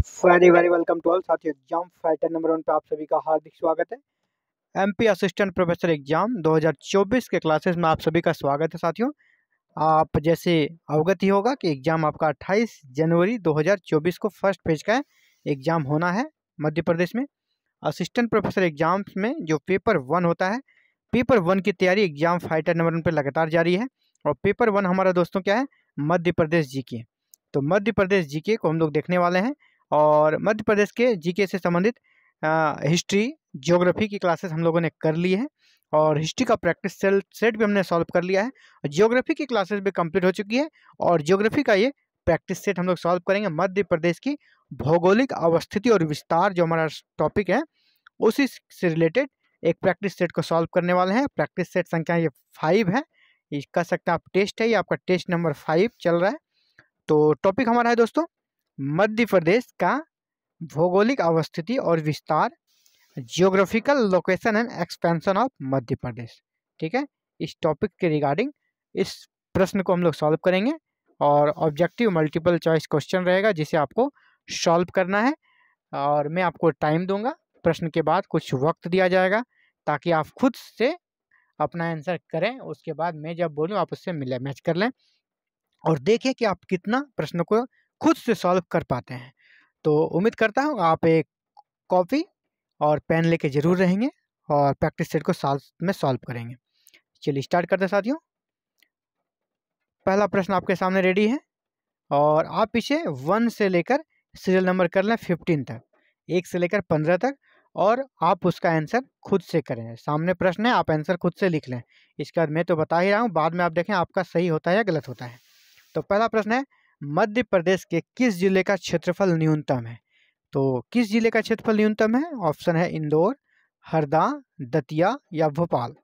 Very very welcome to all साथियों। Exam fighter number 1 पे आप सभी का हार्दिक स्वागत है। एमपी असिस्टेंट प्रोफेसर एग्जाम 2024 के क्लासेस में आप सभी का स्वागत है साथियों। आप जैसे अवगत ही होगा कि एग्जाम आपका 28 जनवरी 2024 को फर्स्ट फेज का एग्जाम होना है मध्य प्रदेश में। असिस्टेंट प्रोफेसर एग्जाम्स में जो पेपर 1 होता है, पेपर 1 की तैयारी एग्जाम फाइटर नंबर 1 पर लगातार जारी है। और पेपर 1 हमारा दोस्तों क्या है, मध्य प्रदेश जीके। तो मध्य प्रदेश जीके को हम लोग देखने वाले हैं। और मध्य प्रदेश के जीके से संबंधित हिस्ट्री, ज्योग्राफी की क्लासेस हम लोगों ने कर ली है। और हिस्ट्री का प्रैक्टिस सेट भी हमने सॉल्व कर लिया है। ज्योग्राफी की क्लासेस भी कंप्लीट हो चुकी है। और ज्योग्राफी का ये प्रैक्टिस सेट हम लोग सॉल्व करेंगे। मध्य प्रदेश की भौगोलिक अवस्थिति और विस्तार जो हमारा टॉपिक है, उसी से रिलेटेड एक प्रैक्टिस सेट को सॉल्व करने वाले हैं। प्रैक्टिस सेट संख्या ये 5 है। ये कह सकते हैं आप टेस्ट है, ये आपका टेस्ट नंबर 5 चल रहा है। तो टॉपिक हमारा है दोस्तों, मध्य प्रदेश का भौगोलिक अवस्थिति और विस्तार, geographical location and expansion of Madhya Pradesh. ठीक है, इस टॉपिक के रिगार्डिंग इस प्रश्न को हम लोग सॉल्व करेंगे। और ऑब्जेक्टिव मल्टीपल चॉइस क्वेश्चन रहेगा जिसे आपको सॉल्व करना है। और मैं आपको टाइम दूंगा, प्रश्न के बाद कुछ वक्त दिया जाएगा ताकि आप खुद से अपना आंसर करें। उसके बाद मैं जब बोलूँ आप उससे मिले मैच कर लें और देखिए कि आप कितना प्रश्न को खुद से सॉल्व कर पाते हैं। तो उम्मीद करता हूँ आप एक कॉपी और पेन लेके जरूर रहेंगे और प्रैक्टिस सेट को साथ में सॉल्व करेंगे। चलिए स्टार्ट करते हैं साथियों। पहला प्रश्न आपके सामने रेडी है और आप इसे 1 से लेकर सीरियल नंबर कर लें 15 तक, 1 से लेकर 15 तक, और आप उसका आंसर खुद से करें। सामने प्रश्न है, आप आंसर खुद से लिख लें। इसके बाद मैं तो बता ही रहा हूँ, बाद में आप देखें आपका सही होता है या गलत होता है। तो पहला प्रश्न है, मध्य प्रदेश के किस जिले का क्षेत्रफल न्यूनतम है? तो किस जिले का क्षेत्रफल न्यूनतम है? ऑप्शन है इंदौर, हरदा, दतिया या भोपाल।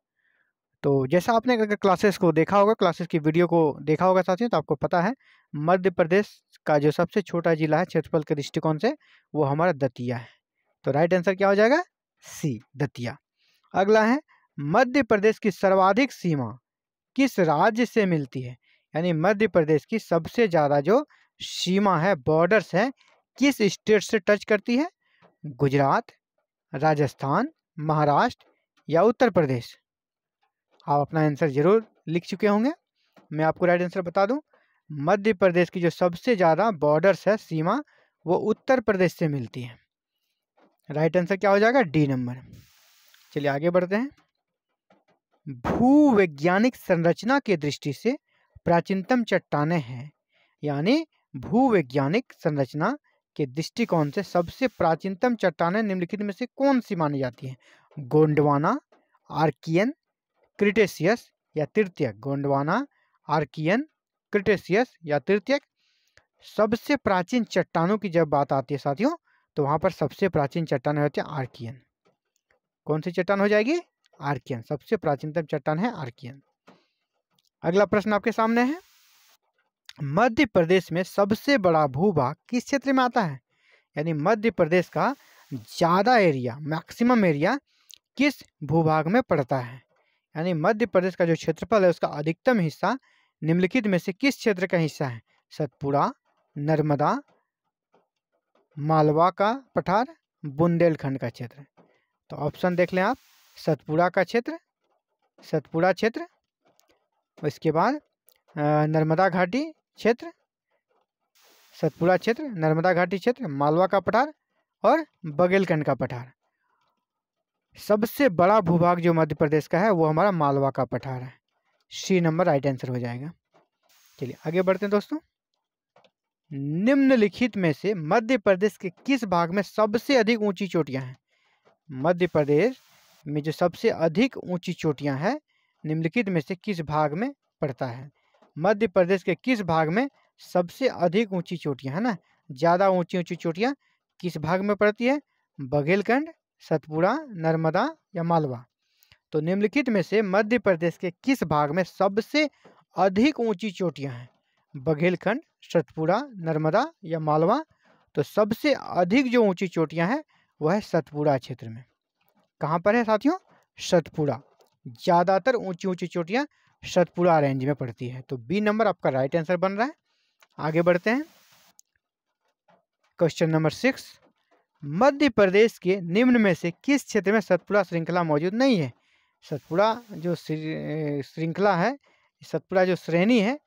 तो जैसा आपने अगर क्लासेस को देखा होगा, क्लासेस की वीडियो को देखा होगा साथियों, तो आपको पता है मध्य प्रदेश का जो सबसे छोटा जिला है क्षेत्रफल के दृष्टिकोण से, वो हमारा दतिया है। तो राइट आंसर क्या हो जाएगा? सी, दतिया। अगला है, मध्य प्रदेश की सर्वाधिक सीमा किस राज्य से मिलती है? यानी मध्य प्रदेश की सबसे ज़्यादा जो सीमा है, बॉर्डर्स है, किस स्टेट से टच करती है? गुजरात, राजस्थान, महाराष्ट्र या उत्तर प्रदेश? आप अपना आंसर जरूर लिख चुके होंगे। मैं आपको राइट आंसर बता दूं, मध्य प्रदेश की जो सबसे ज़्यादा बॉर्डर्स है, सीमा, वो उत्तर प्रदेश से मिलती है। राइट आंसर क्या हो जाएगा? D number. चलिए आगे बढ़ते हैं। भूवैज्ञानिक संरचना की दृष्टि से प्राचीनतम चट्टानें हैं। यानी भूवैज्ञानिक संरचना के दृष्टिकोण से सबसे प्राचीनतम चट्टानें निम्नलिखित में से कौन सी मानी जाती हैं? गोंडवाना, आर्कियन, क्रिटेशियस या तृतीयक? गोंडवाना, आर्कियन, क्रिटेशियस या तृतीयक? सबसे प्राचीन चट्टानों की जब बात आती है साथियों, तो वहां पर सबसे प्राचीन चट्टान होती है आर्कियन। कौन सी चट्टान हो जाएगी? आर्कियन। सबसे प्राचीनतम चट्टान है आर्कियन। अगला प्रश्न आपके सामने है, मध्य प्रदेश में सबसे बड़ा भूभाग किस क्षेत्र में आता है? यानी मध्य प्रदेश का ज़्यादा एरिया, मैक्सिमम एरिया किस भूभाग में पड़ता है? यानी मध्य प्रदेश का जो क्षेत्रफल है उसका अधिकतम हिस्सा निम्नलिखित में से किस क्षेत्र का हिस्सा है? सतपुड़ा, नर्मदा, मालवा का पठार, बुंदेलखंड का क्षेत्र। तो ऑप्शन देख लें आप, सतपुड़ा का क्षेत्र, सतपुड़ा क्षेत्र, इसके बाद नर्मदा घाटी क्षेत्र, सतपुड़ा क्षेत्र, नर्मदा घाटी क्षेत्र, मालवा का पठार और बघेलखंड का पठार। सबसे बड़ा भूभाग जो मध्य प्रदेश का है वो हमारा मालवा का पठार है। सी नंबर राइट आंसर हो जाएगा। चलिए आगे बढ़ते हैं दोस्तों। निम्नलिखित में से मध्य प्रदेश के किस भाग में सबसे अधिक ऊंची चोटियां हैं? मध्य प्रदेश में जो सबसे अधिक ऊंची चोटियां हैं, निम्नलिखित में से किस भाग में पड़ता है? मध्य प्रदेश के किस भाग में सबसे अधिक ऊंची चोटियां है ना, ज़्यादा ऊंची ऊंची चोटियां किस भाग में पड़ती है? बघेलखंड, सतपुड़ा, नर्मदा या मालवा? तो निम्नलिखित में से मध्य प्रदेश के किस भाग में सबसे अधिक ऊंची चोटियां हैं? बघेलखंड, सतपुड़ा, नर्मदा या मालवा? तो सबसे अधिक जो ऊंची चोटियां हैं वह है सतपुड़ा क्षेत्र में। कहाँ पर है साथियों? सतपुड़ा। ज़्यादातर ऊंची ऊंची चोटियां सतपुड़ा रेंज में पड़ती है। तो बी नंबर आपका राइट आंसर बन रहा है। आगे बढ़ते हैं। क्वेश्चन नंबर 6, मध्य प्रदेश के निम्न में से किस क्षेत्र में सतपुड़ा श्रृंखला मौजूद नहीं है? सतपुड़ा जो श्रृंखला है, सतपुड़ा जो श्रेणी है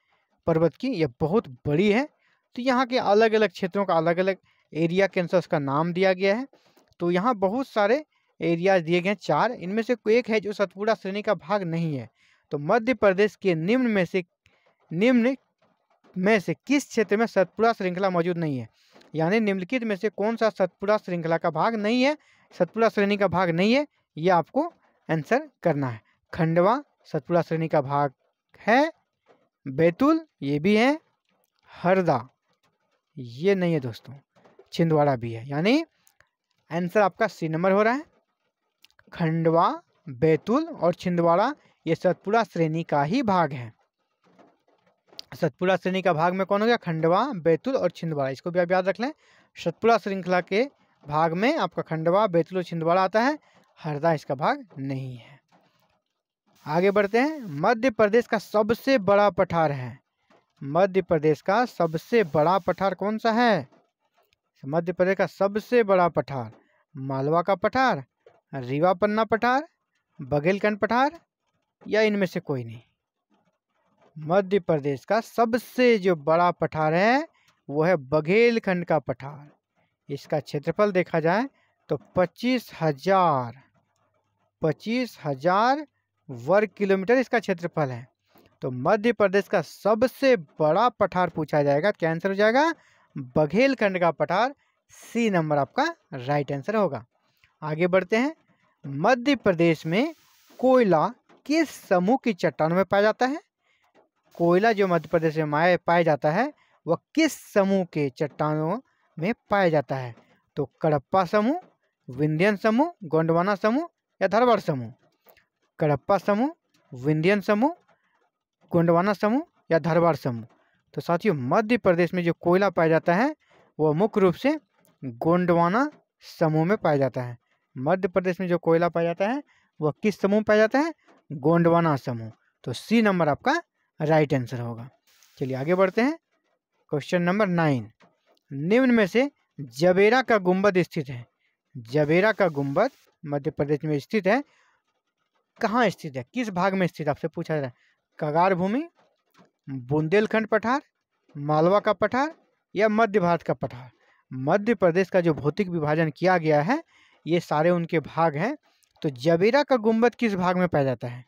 पर्वत की, यह बहुत बड़ी है। तो यहाँ के अलग अलग क्षेत्रों का अलग अलग एरिया के अनुसार उसका नाम दिया गया है। तो यहाँ बहुत सारे एरिया दिए गए हैं 4, इनमें से कोई एक है जो सतपुड़ा श्रेणी का भाग नहीं है। तो मध्य प्रदेश के निम्न में से किस क्षेत्र में सतपुड़ा श्रृंखला मौजूद नहीं है? यानी निम्नलिखित में से कौन सा सतपुड़ा श्रृंखला का भाग नहीं है, सतपुड़ा श्रेणी का भाग नहीं है, यह आपको आंसर करना है। खंडवा सतपुड़ा श्रेणी का भाग है, बैतूल ये भी है, हरदा ये नहीं है दोस्तों, छिंदवाड़ा भी है। यानी आंसर आपका सी नंबर हो रहा है। खंडवा, बैतूल और छिंदवाड़ा ये सतपुड़ा श्रेणी का ही भाग है। सतपुड़ा श्रेणी का भाग में कौन हो गया? खंडवा, बैतूल और छिंदवाड़ा। इसको भी आप याद रख लें। सतपुड़ा श्रृंखला के भाग में आपका खंडवा, बैतूल और छिंदवाड़ा आता है, हरदा इसका भाग नहीं है। आगे बढ़ते हैं। मध्य प्रदेश का सबसे बड़ा पठार है। मध्य प्रदेश का सबसे बड़ा पठार कौन सा है? मध्य प्रदेश का सबसे बड़ा पठार मालवा का पठार, रीवा पन्ना पठार, बघेलखंड पठार या इनमें से कोई नहीं। मध्य प्रदेश का सबसे जो बड़ा पठार है वो है बघेलखंड का पठार। इसका क्षेत्रफल देखा जाए तो 25,000 वर्ग किलोमीटर इसका क्षेत्रफल है। तो मध्य प्रदेश का सबसे बड़ा पठार पूछा जाएगा, क्या आंसर हो जाएगा? बघेलखंड का पठार। सी नंबर आपका राइट आंसर होगा। आगे बढ़ते हैं। मध्य प्रदेश में कोयला किस समूह की चट्टानों में पाया जाता है? कोयला जो मध्य प्रदेश में पाया जाता है वह किस समूह के चट्टानों में पाया जाता है? तो कडप्पा समूह, विंध्यन समूह, गोंडवाना समूह या धारवाड़ समूह? कडप्पा समूह, विंध्यन समूह, गोंडवाना समूह या धारवाड़ समूह? तो साथियों मध्य प्रदेश में जो कोयला पाया जाता है वह मुख्य रूप से गोंडवाना समूह में पाया जाता है। मध्य प्रदेश में जो कोयला पाया जाता है वह किस समूह में पाया जाता है? गोंडवाना समूह। तो सी नंबर आपका राइट आंसर होगा। चलिए आगे बढ़ते हैं। क्वेश्चन नंबर 9, निम्न में से जबेरा का गुंबद स्थित है। जबेरा का गुंबद मध्य प्रदेश में स्थित है, कहाँ स्थित है, किस भाग में स्थित, आपसे पूछा जा रहा है। कगार भूमि, बुंदेलखंड पठार, मालवा का पठार या मध्य भारत का पठार? मध्य प्रदेश का जो भौतिक विभाजन किया गया है ये सारे उनके भाग हैं। तो जबेरा का गुंबद किस भाग में पाया जाता है?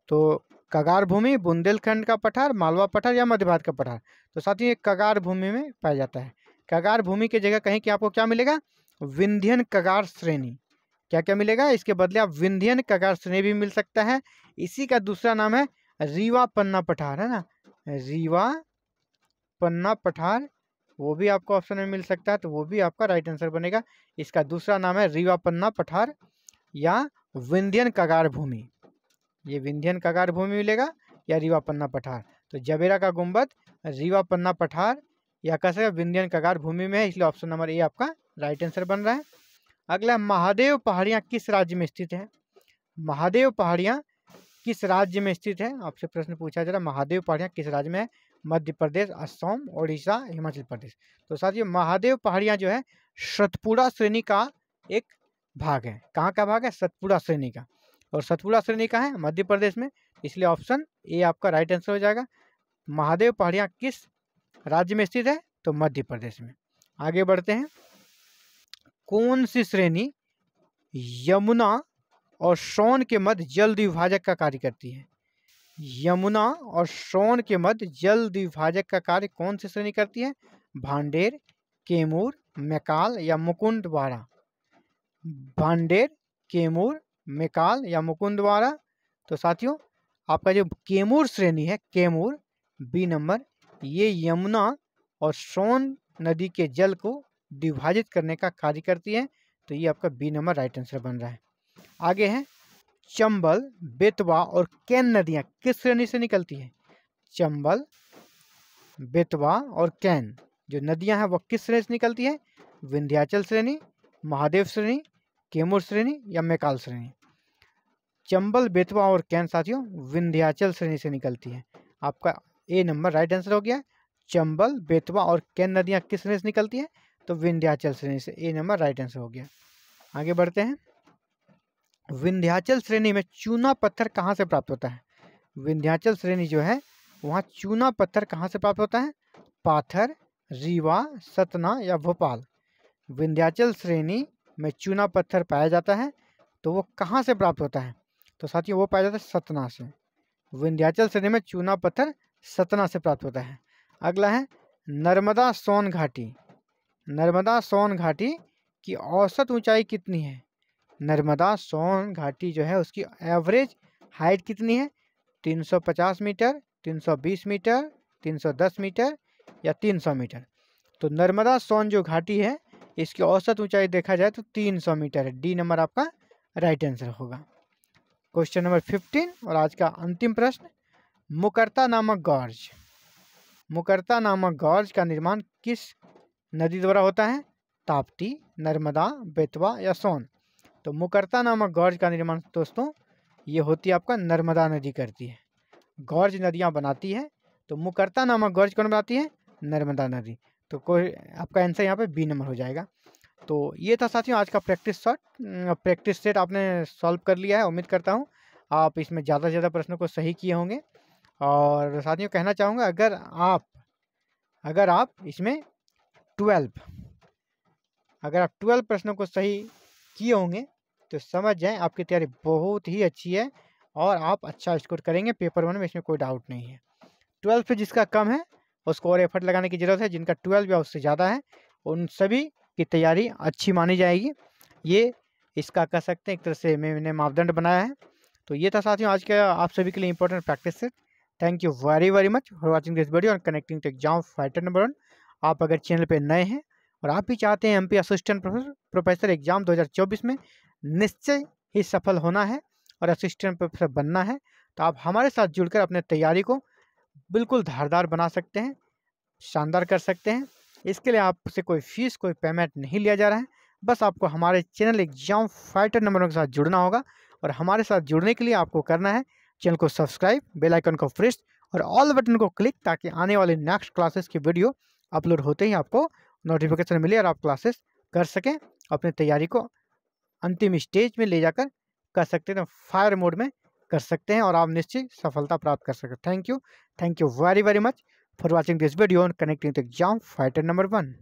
तो कगार भूमि, बुंदेलखंड का पठार, मालवा पठार या मध्य भारत का पठार? तो साथ ही कगार भूमि में पाया जाता है। कगार भूमि की जगह कहीं कि आपको क्या मिलेगा? विंध्यन कगार श्रेणी। क्या क्या मिलेगा? इसके बदले आप विंध्यन कगार श्रेणी भी मिल सकता है। इसी का दूसरा नाम है रीवा पन्ना पठार, है ना, रीवा पन्ना पठार, वो भी आपको ऑप्शन में मिल सकता है। तो वो भी आपका राइट आंसर बनेगा। इसका दूसरा नाम है रीवा पन्ना पठार या विंध्यन कगार भूमि। ये विंध्यन कगार भूमि मिलेगा या रीवा पन्ना पठार। तो जबेरा का गुंबद रीवा पन्ना पठार या कह सकते विंध्यन कगार भूमि में है, इसलिए ऑप्शन नंबर ए आपका राइट आंसर बन रहा है। अगला, महादेव पहाड़ियाँ किस राज्य में स्थित है? महादेव पहाड़ियाँ किस राज्य में स्थित है? आपसे प्रश्न पूछा जा रहा है महादेव पहाड़ियाँ किस राज्य में है? मध्य प्रदेश, असम, ओडिशा, हिमाचल प्रदेश। तो साथियों महादेव पहाड़ियाँ जो है सतपुड़ा श्रेणी का एक भाग है। कहाँ का भाग है? सतपुड़ा श्रेणी का। और सतपुड़ा श्रेणी का है मध्य प्रदेश में, इसलिए ऑप्शन ए आपका राइट आंसर हो जाएगा। महादेव पहाड़ियाँ किस राज्य में स्थित है? तो मध्य प्रदेश में। आगे बढ़ते हैं। कौन सी श्रेणी यमुना और सोन के मध्य जल द्विभाजक का कार्य करती है? यमुना और सोन के मध्य जल द्विभाजक का कार्य कौन सी श्रेणी करती है? भांडेर, कैमूर, मैकाल या मुकुंदवाड़ा? भांडेर, कैमूर, मैकाल या मुकुंदवाड़ा? तो साथियों आपका जो कैमूर श्रेणी है, कैमूर बी नंबर, ये यमुना और सोन नदी के जल को विभाजित करने का कार्य करती है। तो ये आपका बी नंबर राइट आंसर बन रहा है। आगे है, चंबल, बेतवा और कैन नदियाँ किस श्रेणी से निकलती है? चंबल, बेतवा और कैन जो नदियाँ हैं वो किस श्रेणी से निकलती है? विंध्याचल श्रेणी, महादेव श्रेणी, कैमूर श्रेणी या मैकाल श्रेणी? चंबल, बेतवा और कैन साथियों विंध्याचल श्रेणी से निकलती है। आपका ए नंबर राइट आंसर हो गया। चंबल, बेतवा और कैन नदियाँ किस श्रेणी से निकलती है? तो विंध्याचल श्रेणी से, ए नंबर राइट आंसर हो गया। आगे बढ़ते हैं। विंध्याचल श्रेणी में चूना पत्थर कहाँ से प्राप्त होता है? विंध्याचल श्रेणी जो है वहाँ चूना पत्थर कहाँ से प्राप्त होता है? पाथर, रीवा, सतना या भोपाल। विंध्याचल श्रेणी में चूना पत्थर पाया जाता है, तो वो कहाँ से प्राप्त होता है? तो साथियों वो पाया जाता है सतना से। विंध्याचल श्रेणी में चूना पत्थर सतना से प्राप्त होता है। अगला है नर्मदा सोन घाटी। नर्मदा सोन घाटी की औसत ऊंचाई कितनी है? नर्मदा सोन घाटी जो है उसकी एवरेज हाइट कितनी है? 350 मीटर, 320 मीटर, 310 मीटर या 300 मीटर। तो नर्मदा सोन जो घाटी है इसकी औसत ऊंचाई देखा जाए तो 300 मीटर है। डी नंबर आपका राइट आंसर होगा। क्वेश्चन नंबर 15 और आज का अंतिम प्रश्न, मुकरता नामक गॉर्ज। मुकरता नामक गॉर्ज का निर्माण किस नदी द्वारा होता है? ताप्ती, नर्मदा, बेतवा या सोन। तो मुकरता नामक गॉर्ज का निर्माण दोस्तों ये होती है आपका नर्मदा नदी करती है। गॉर्ज नदियाँ बनाती है, तो मुकरता नामक गॉर्ज कौन बनाती है? नर्मदा नदी। तो कोई आपका आंसर यहाँ पे बी नंबर हो जाएगा। तो ये था साथियों आज का प्रैक्टिस सेट आपने सॉल्व कर लिया है। उम्मीद करता हूँ आप इसमें ज़्यादा से ज़्यादा प्रश्नों को सही किए होंगे। और साथियों कहना चाहूँगा अगर आप इसमें 12 प्रश्नों को सही किए होंगे तो समझ जाएं आपकी तैयारी बहुत ही अच्छी है और आप अच्छा स्कोर करेंगे पेपर 1 में, इसमें कोई डाउट नहीं है। 12 पे जिसका कम है उसको और एफर्ट लगाने की ज़रूरत है। जिनका 12 या उससे ज़्यादा है उन सभी की तैयारी अच्छी मानी जाएगी। ये इसका कह सकते हैं एक तरह से मैंने मापदंड बनाया है। तो ये था साथियों आज का आप सभी के लिए important practice set. Thank you very much for watching this video और connecting to exam fighter number 1। आप अगर चैनल पर नए हैं और आप भी चाहते हैं MP असिस्टेंट प्रोफेसर एग्जाम 2024 में निश्चय ही सफल होना है और असिस्टेंट प्रोफेसर बनना है, तो आप हमारे साथ जुड़कर अपने तैयारी को बिल्कुल धारदार बना सकते हैं, शानदार कर सकते हैं। इसके लिए आपसे कोई फीस, कोई पेमेंट नहीं लिया जा रहा है। बस आपको हमारे चैनल एग्जाम फाइटर नंबर 1 के साथ जुड़ना होगा और हमारे साथ जुड़ने के लिए आपको करना है चैनल को सब्सक्राइब, बेल आइकन को प्रेस और ऑल बटन को क्लिक, ताकि आने वाले नेक्स्ट क्लासेस की वीडियो अपलोड होते ही आपको नोटिफिकेशन मिले और आप क्लासेस कर सकें, अपनी तैयारी को अंतिम स्टेज में ले जाकर कर सकते हैं, फायर मोड में कर सकते हैं और आप निश्चित सफलता प्राप्त कर सकते हैं। Thank you very much for watching this video on connecting to exam fighter number 1।